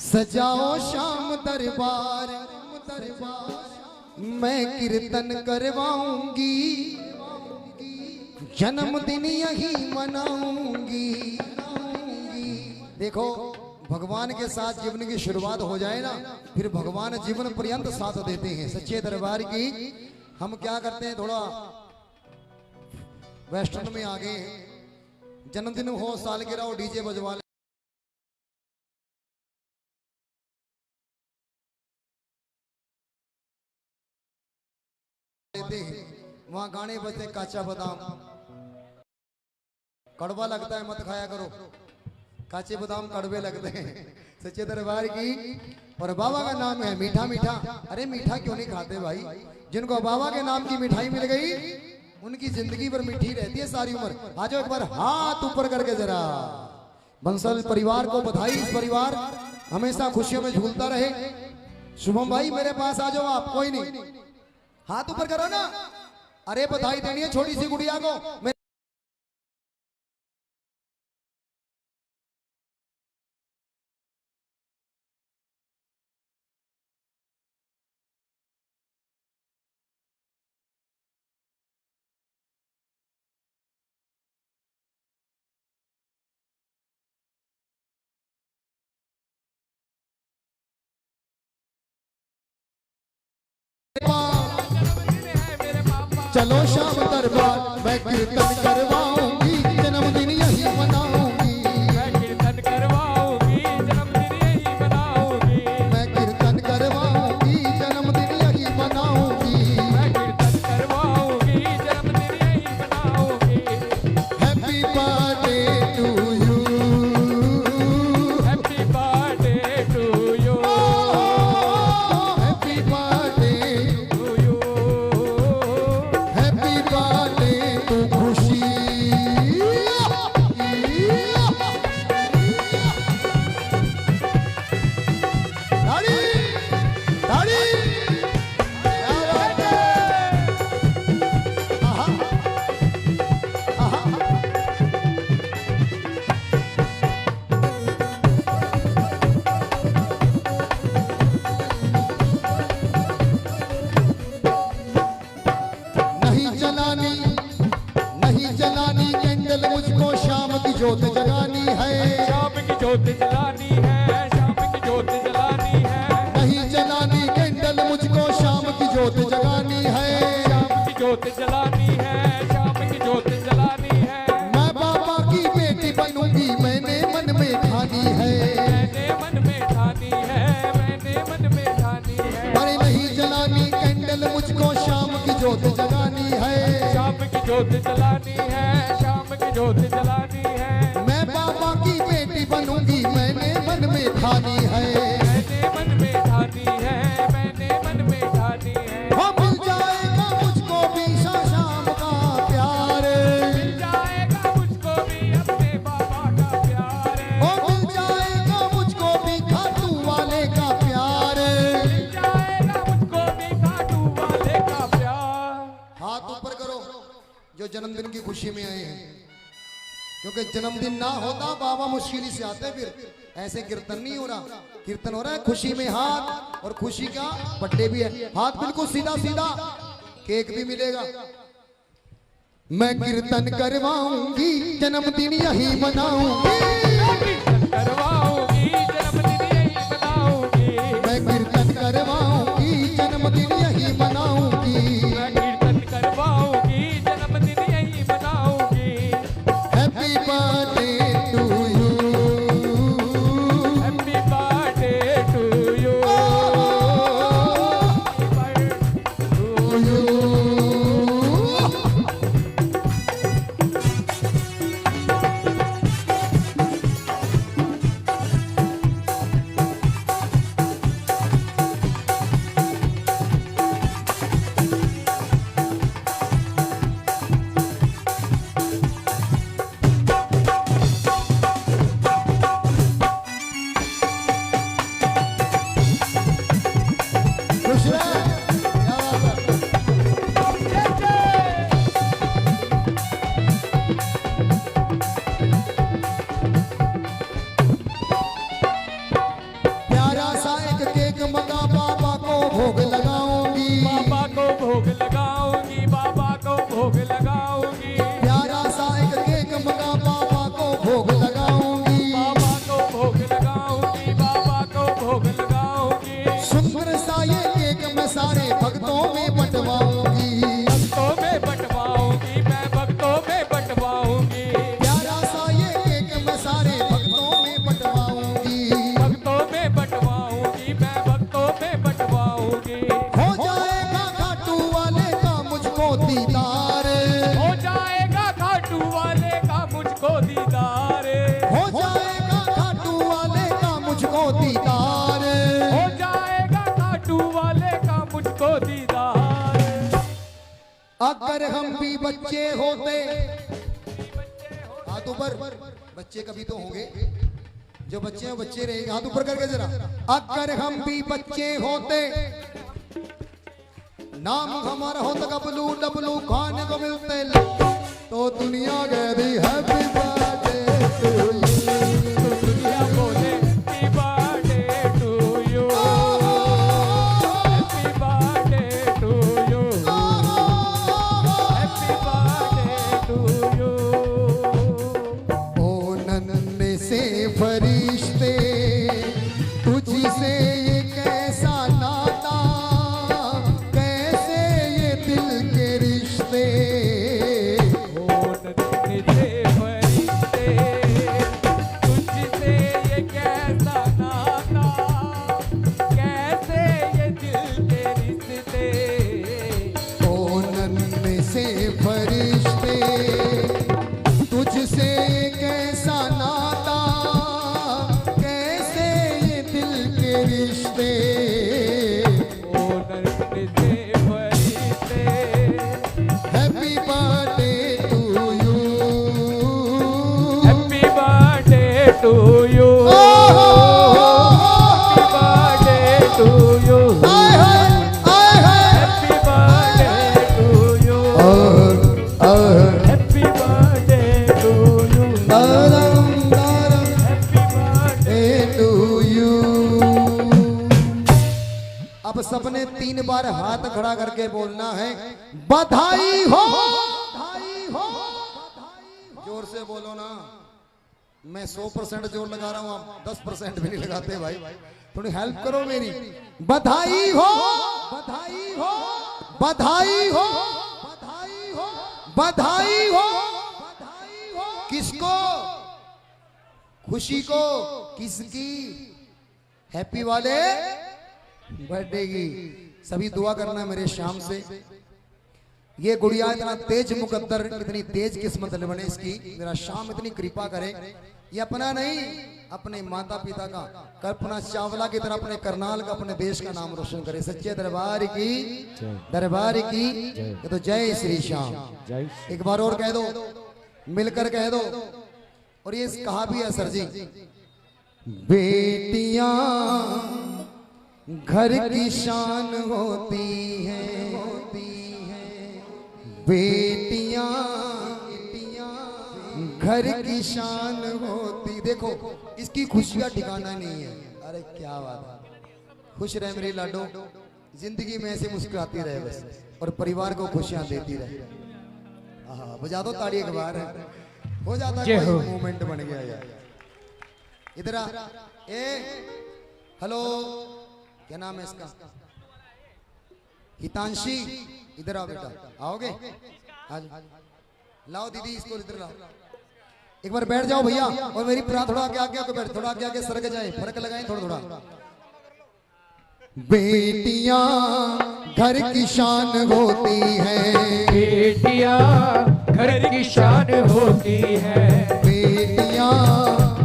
सजाओ शाम दरबार, मैं कीर्तन करवाऊंगी जन्मदिन यही मनाऊंगी। देखो भगवान के साथ जीवन की शुरुआत हो जाए ना, फिर भगवान जीवन पर्यंत साथ देते हैं। सच्चे दरबार की हम क्या करते हैं, थोड़ा वेस्टर्न में आ गए हैं। जन्मदिन हो सालगिरह हो डीजे बजवा लेते हैं, वहां गाने बजते काचा बादाम, कड़वा लगता है मत खाया करो, काचे बादाम कड़वे लगते हैं। सच्चे दरबार की और बाबा का नाम है मीठा मीठा। अरे मीठा क्यों नहीं खाते भाई? जिनको बाबा के नाम की मिठाई मिल गई उनकी जिंदगी भर मीठी रहती है सारी उम्र। आ जाओ एक बार हाथ ऊपर करके जरा। बंसल परिवार को बधाई, इस परिवार हमेशा खुशियों में झूलता रहे। शुभम भाई मेरे पास आ जाओ आप, कोई नहीं, हाथ ऊपर करो ना। अरे बधाई देनी है छोटी सी गुड़िया को। चलो शाम दरबार मैं कीर्तन करवाऊंगी जन्मदिन यही मनाऊंगी, मैं कीर्तन करवाऊंगी जन्मदिन यही मनाऊंगी, मैं कीर्तन करवाऊंगी जन्मदिन यही मनाऊंगी, मैं कीर्तन करवाऊंगी जन्मदिन यही मनाऊंगी। Happy birthday to you, happy birthday to you, happy birthday to you, happy birthday to Khushi. ताड़ी ताड़ी आहा आहा। नहीं जलानी कैंडल मुझको शाम की जोत जगानी है, शाम की जोत जलानी है, शाम की जोत जलानी है, नहीं जलानी कैंडल मुझको शाम की जोत जगानी है, शाम की जोत जलानी है, शाम की जोत जलानी है। मैं बाबा की बेटी बनूंगी मैंने जोत जगानी है, शाम की जोत जलानी है, शाम की जोत जलानी है। मैं बाबा की बेटी बनूंगी, मैंने मन में ठानी है, मैंने मन में ठानी है, मैंने मन में ठानी है। हो मिल जाएगा मुझको भी शाम का प्यार, मिल जाएगा मुझको भी अपने बाबा का प्यार। हो मिल जाएगा मुझको भी खाटू वाले का प्यार। मिल जाएगा मुझको भी खाटू वाले का प्यार। हाथ ऊपर करो जो जन्मदिन की खुशी में आए हैं, क्योंकि जन्मदिन ना होता बाबा मुश्किल से आते, फिर ऐसे कीर्तन नहीं हो रहा। कीर्तन हो रहा है खुशी में हाथ, और खुशी का बर्थडे भी है। हाथ बिल्कुल सीधा सीधा, केक भी मिलेगा। मैं कीर्तन करवाऊंगी, जन्मदिन यही मनाऊंगी, करवाऊंगी जन्मदिन यही मनाऊंगी। मैं कीर्तन करवाऊंगी, जन्मदिन यही मनाऊंगी। मैं कीर्तन करवाऊंगी जन्मदिन यही मनाऊंगी। Happy birthday to you, happy birthday to you, to you. खुश रहे, क्या बात है। प्यारा सा एक केक मंगा, बाबा को भोग लगाऊंगी, बाबा को भोग लगाऊंगी, बाबा को भोग लगाऊंगी। प्यारा सा एक केक मंगा, बाबा को भोग लगाऊंगी, बाबा को भोग लगाऊंगी, बाबा को भोग लगाऊंगी। सुंदर सा ये केक मैं सारे भक्तों में बंटवाऊंगी, भक्तों में बंटवाऊंगी, मैं भक्तों में बंटवाऊंगी। प्यारा सा ये केक मैं सारे भक्तों में बंटवाऊंगी, भक्तों में बंटवाऊंगी, मैं भक्तों में बंटवाऊंगी। हो जाएगा खाटू वाले का मुझको दीदार, हो जाएगा खाटू वाले का मुझको दीदार। हो जाएगा खाटू वाले का मुझको दीदार। हो जाएगा खाटू वाले का मुझको दीदार। अगर हम भी बच्चे होते, हाथ ऊपर, बच्चे कभी तो होंगे, जो बच्चे हैं बच्चे रहेंगे। हाथ ऊपर करके जरा। अगर हम भी बच्चे होते, नाम हमारा होता गबलू डबलू, खाने को मिलते तो दुनिया कहती हैप्पी बर्थडे टू यू। दुनिया बोले happy birthday to you, happy birthday to you, happy birthday to you. ओ नन्हे से फरिश्ते, तुझसे ये कैसा नाता, कैसे ये दिल के रिश्ते। तुझसे ये कैसा नाता, कैसे ये दिल के रिश्ते। ओ नन्हे से फरिश्ते, तुझसे ये कैसा नाता, कैसे ये दिल के रिश्ते। ओ नन्हे से फरिश्ते, happy birthday to you, happy birthday to you, happy birthday to you, happy birthday to you, happy birthday to you, happy birthday. To you. अब सबने 3 बार हाथ खड़ा करके बोलना है, बधाई हो, बधाई हो। जोर से बोलो ना, मैं 100% जोर लगा रहा हूं, आप 10% भी नहीं लगाते भाई, थोड़ी हेल्प करो मेरी। बधाई हो, बधाई हो, बधाई हो, बधाई हो, बधाई हो, बधाई हो। किसको? खुशी को। किसकी? हैप्पी वाले बर्थडे की। सभी दुआ करना मेरे शाम से ये गुड़िया इतना तेज मुकद्दर, इतनी तेज किस्मत बने इसकी, मेरा शाम इतनी कृपा करे। ये अपना नहीं, अपने माता पिता का, कल्पना चावला की तरह अपने करनाल का, अपने देश का नाम रोशन करे। सच्चे दरबार की, दरबार की ये तो जय श्री श्याम। एक बार और कह दो, मिलकर कह दो। और ये कहा भी है सर जी, बेटियां घर की शान होती हैं, बेटियां घर की शान होती। देखो इसकी खुशियां ठिकाना नहीं है। अरे क्या बात है, खुश रहे मेरी लाडो, जिंदगी में ऐसे मुस्कुराती रहे बस, और परिवार को खुशियां देती रहे। बजा दो ताड़ी एक बार, हो जाता है कोई मूवमेंट बन गया यार। इधर आ, ए हेलो, क्या नाम है इसका? हितांशी, इधर आओ बेटा, आओगे? आज लाओ दीदी इसको इधर लाओ, एक बार बैठ जाओ भैया। और मेरी प्रार्थना थोड़ा आगे आगे बैठ, थोड़ा आगे आगे सरक जाए, फर्क लगाए थोड़ा थोड़ा। बेटियां घर की शान होती है, बेटियां घर की शान होती है, बेटियां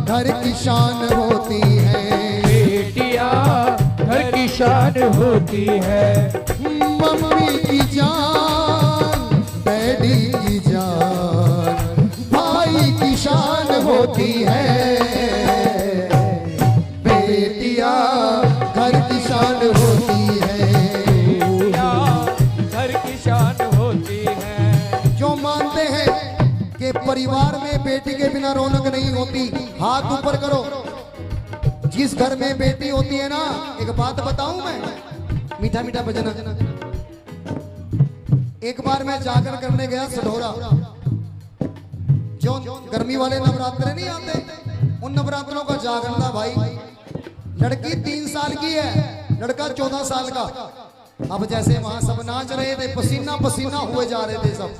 घर की शान होती है, बेटियां घर की शान होती है। मम्मी की जान, डैडी की जान, भाई की शान होती है, बेटियां घर की शान होती है, घर की शान होती है। जो मानते हैं कि परिवार में बेटी के बिना रौनक नहीं होती, हाथ ऊपर करो। जिस घर में बेटी होती है ना, एक बात बताऊं मैं, मीठा मीठा भजन। एक बार मैं जागर करने गया सढौरा, जो गर्मी वाले नवरात्र नहीं आते, उन नवरात्रों का जागरण था भाई। लड़की 3 साल की है, लड़का 14 साल का। अब जैसे वहां सब नाच रहे थे, पसीना पसीना हुए जा रहे थे सब।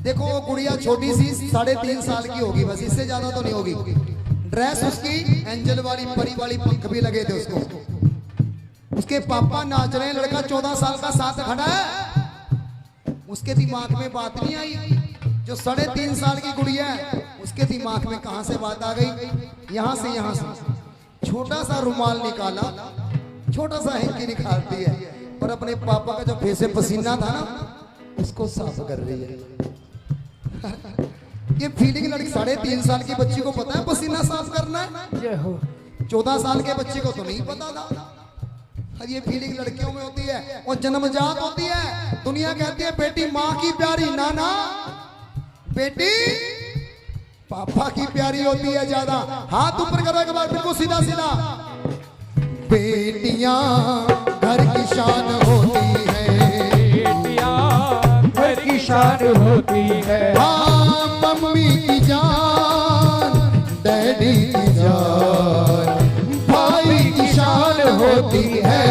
देखो वो गुड़िया छोटी सी 3.5 साल की होगी बस, इससे ज्यादा तो नहीं होगी। ड्रेस उसकी एंजल वाली, परी वाली, पंख भी लगे थे उसको। उसके पापा नाच रहे हैं, लड़का 14 साल का साथ खड़ा है। उसके दिमाग में बात नहीं आई, जो 3.5 साल की गुड़िया है उसके दिमाग में कहां से बात आ गई, यहां से छोटा सा रुमाल निकाला, छोटा सा हैंकी निकालती है, और अपने पापा का जो फेस से पसीना था ना उसको साफ कर रही है। ये फीलिंग लड़की 3.5 साल की बच्ची को पता है पसीना साफ करना है, 14 साल के बच्चे को तो नहीं पता था। ये फीलिंग लड़कियों में होती है, वो जन्मजात होती है। दुनिया कहती है बेटी माँ की प्यारी, नाना बेटी पापा की प्यारी होती है ज्यादा। हाथ ऊपर करो एक बार, बिल्कुल सीधा सीधा। बेटियां घर की शान होती है, बेटियां घर की शान होती है। हाँ मम्मी की जान, डैडी की जान, भाई की शान होती है,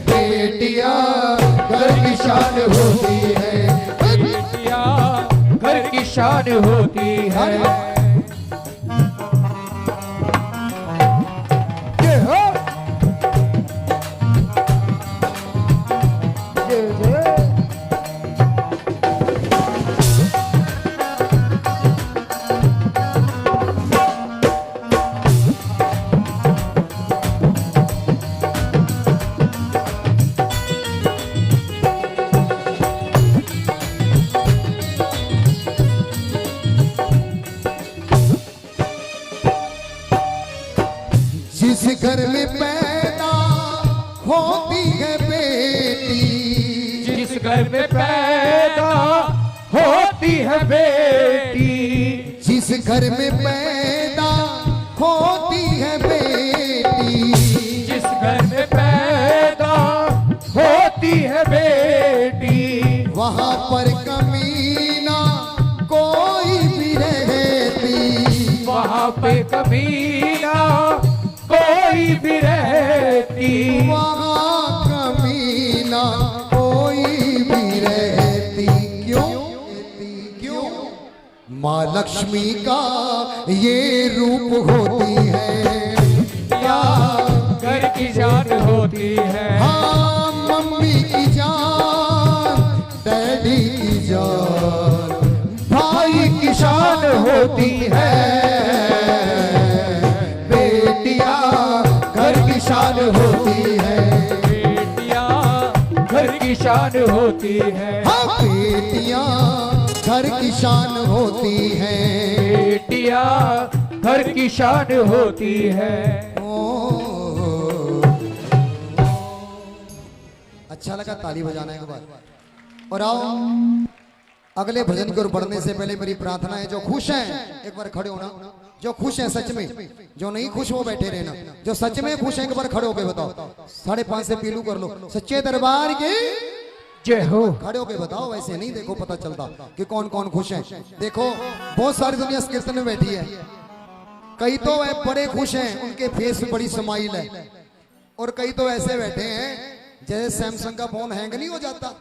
बेटियां घर की शान होती है, बेटियां घर की शान होती है। जिस घर में पैदा होती है बेटी, जिस घर में पैदा होती है बेटी, जिस घर में पैदा होती है बेटी, जिस घर में पैदा होती है बेटी, वहाँ पर कमी ना कोई भी रहती, वहाँ पे कभी ना कोई भी रहती, वहाँ कमी ना कोई भी रहती। क्यों क्यों? माँ लक्ष्मी का ये रूप होती है, क्या घर की जान होती है। हाँ मम्मी की जान, होती है, बेटियां घर की शान होती है, बेटियां घर की शान होती है, हाँ बेटियां घर की शान होती है, बेटियां घर की शान होती है। अच्छा लगा, ताली बजाना एक बार। और आओ अगले भजन की ओर बढ़ने से पहले मेरी प्रार्थना है, जो खुश हैं एक बार खड़े होना, जो खुश हैं सच में, जो नहीं खुश वो बैठे रहना, जो सच में खुश हैं एक बार खड़े होके बताओ, 5.5 से पीलू कर लो, सच्चे दरबार की जय हो। खड़े होके बताओ, वैसे नहीं देखो पता चलता कि कौन कौन खुश हैं। देखो बहुत सारी दुनिया इस कीर्तन में बैठी है, कई तो बड़े खुश हैं, उनके फेस पे बड़ी स्माइल है, और कई तो ऐसे बैठे हैं जैसे सैमसंग का फोन हैंग नहीं हो जाता,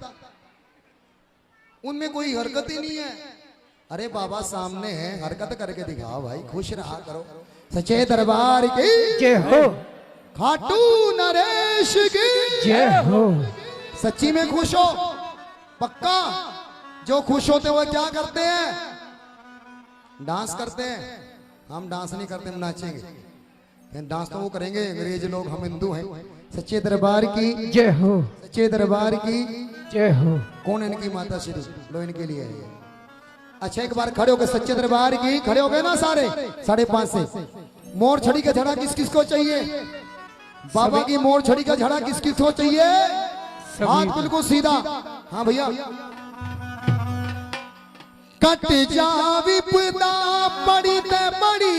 उनमें कोई हरकत ही नहीं है। अरे बाबा सामने है, हरकत करके दिखाओ भाई, खुश रहा करो। सच्चे दरबार की जय हो। खाटू नरेश की जय हो। सच्ची में खुश हो पक्का। जो खुश होते हुए क्या करते हैं, डांस करते हैं। हम डांस नहीं करते, हम नाचेंगे। डांस तो वो करेंगे अंग्रेज लोग, हम हिंदू हैं। सच्चे दरबार की जय हो। सच्चे दरबार की जय हो। कौन है इनकी माता श्री, लो इनके लिए है ये। अच्छा एक बार खड़े हो गए सच्चे दरबार की, खड़े हो गए ना सारे 5.5 से। मोर छड़ी का झड़ा किस किस को चाहिए, बाबा की मोर छड़ी का झड़ा किस किस को चाहिए, हाथ बिल्कुल सीधा। हाँ भैया। कट जा विपदा बड़ी ते बड़ी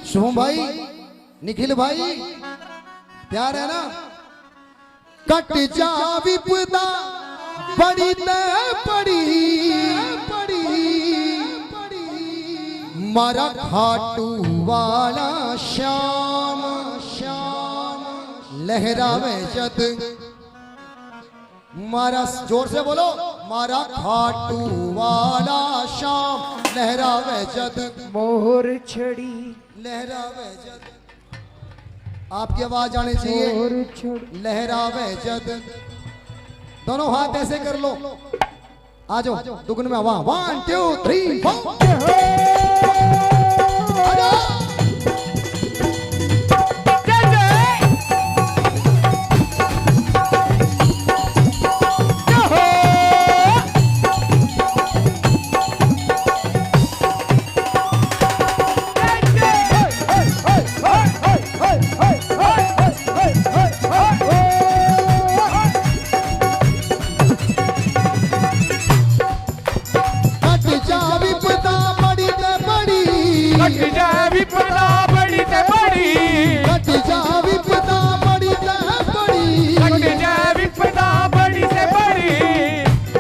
शुभम भाई, निखिल भाई, प्यार है ना। कट जा विपदा बड़ी ते बड़ी मारा खाटू वाला श्याम लहरावे जद, मारा जोर से बोलो, मारा खाटू वाला श्याम लहरावे जद, मोर छड़ी लहरावे जद। आपकी आवाज आनी चाहिए, लहरावे जद। दोनों हाथ ऐसे कर लो, आ जाओ दुगुन में आवाज। 1 2 3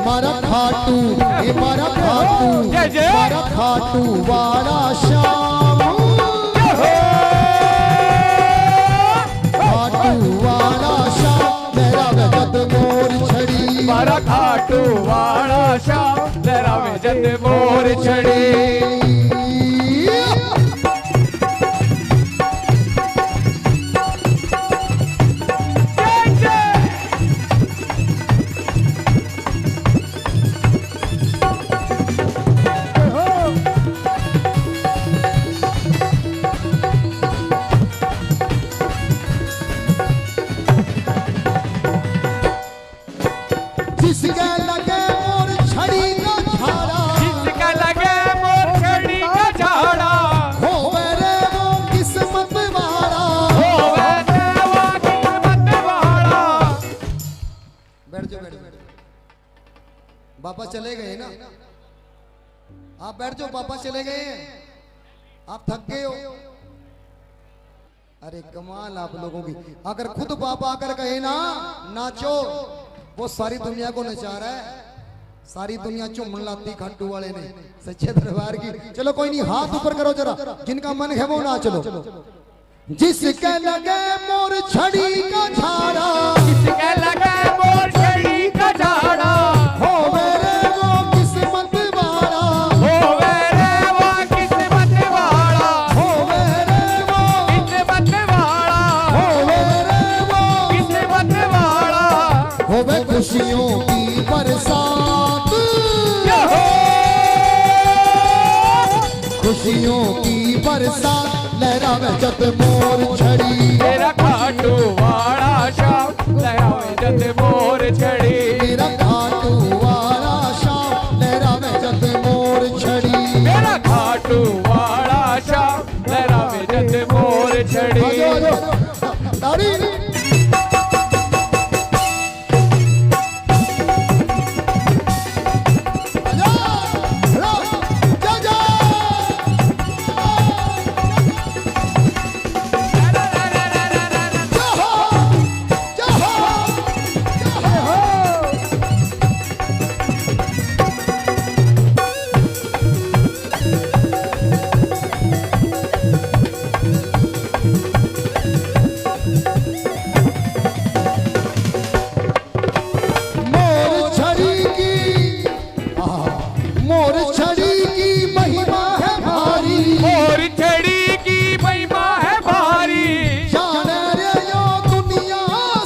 मारा खाटू वाला श्याम, खाटू वाला श्याम लहरावे जद मोर छड़ी, मारा खाटू वाला श्याम लहरावे जद मोर छड़ी। जिसके लगे मोर छड़ी का झाड़ा, जिसका लगे मोर छड़ी का झाड़ा, होवे रे वो किस्मत वाला, होवे रे वो किस्मत वाला। बैठ जाओ पापा चले गए ना, आप बैठ जाओ, पापा चले गए, आप थक गए हो। अरे कमाल आप लोगों की। अगर खुद पापा आकर कहे ना नाचो, वो सारी दुनिया को नचा रहा है, सारी दुनिया चूमन लाती खाटू वाले ने, सच्चे दरबार की। चलो कोई नहीं, हाथ ऊपर करो जरा, जिनका मन है वो नाच लो। जिसके लगे मोर छड़ी का झाड़ा, जिसके लगे मोर छड़ी का झाड़ा, होवे रे वो किस्मत वाला, होवे रे वो किस्मत वाला, होवे रे वो किस्मत वाला, होवे रे वो किस्मत वाला। होवे खुशियों की बरसात, जय हो। खुशियों की बरसात लहरावे जत मोर छड़ी मेरा खाटू वाला श्याम लहरावे जत मोर छड़ी मेरा खाटू वाला श्याम लहरावे जत मोर छड़ी मेरा खाटू वाला श्याम लहरावे जत मोर छड़ी आजो आजो ताड़ी मोर छड़ी की महिमा है भारी मोर छड़ी की महिमा है भारी जान रे यो दुनिया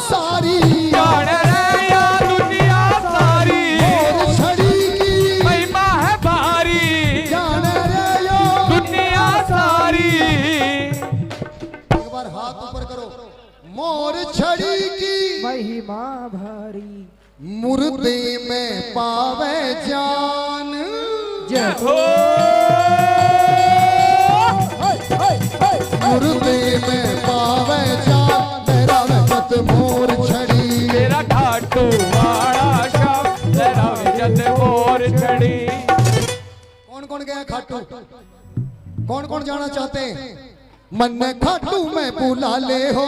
सारी जान रे या दुनिया सारी मोर छड़ी की महिमा है भारी जान रे यो दुनिया सारी एक बार हाथ ऊपर करो मोर छड़ी की महिमा भारी मुर्दे में पावे जान जय हो मुर्दे में पावे जान मेरा जत मोर छड़ी मेरा खाटू वाला श्याम लहरावे जत मोर छड़ी कौन कौन गया खाटू कौन कौन जाना चाहते हैं मन में खाटू में बुला ले हो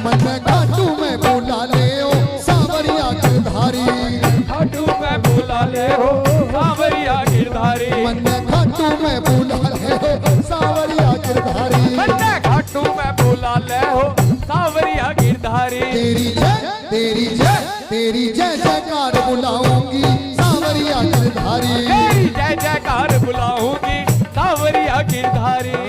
मन में खाटू में बुला ले हो सांवरिया गिरधारी खाटू में बुला ले हो सांवरिया गिरधारी मन में खाटू में बुला ले हो सांवरिया गिरधारी मन्ने खाटू में बुला ले हो सांवरिया गिरधारी तेरी जय तेरी जय तेरी जय जयकार बुलाऊंगी सांवरिया गिरधारी तेरी जय जयकार बुलाऊंगी सांवरिया गिरधारी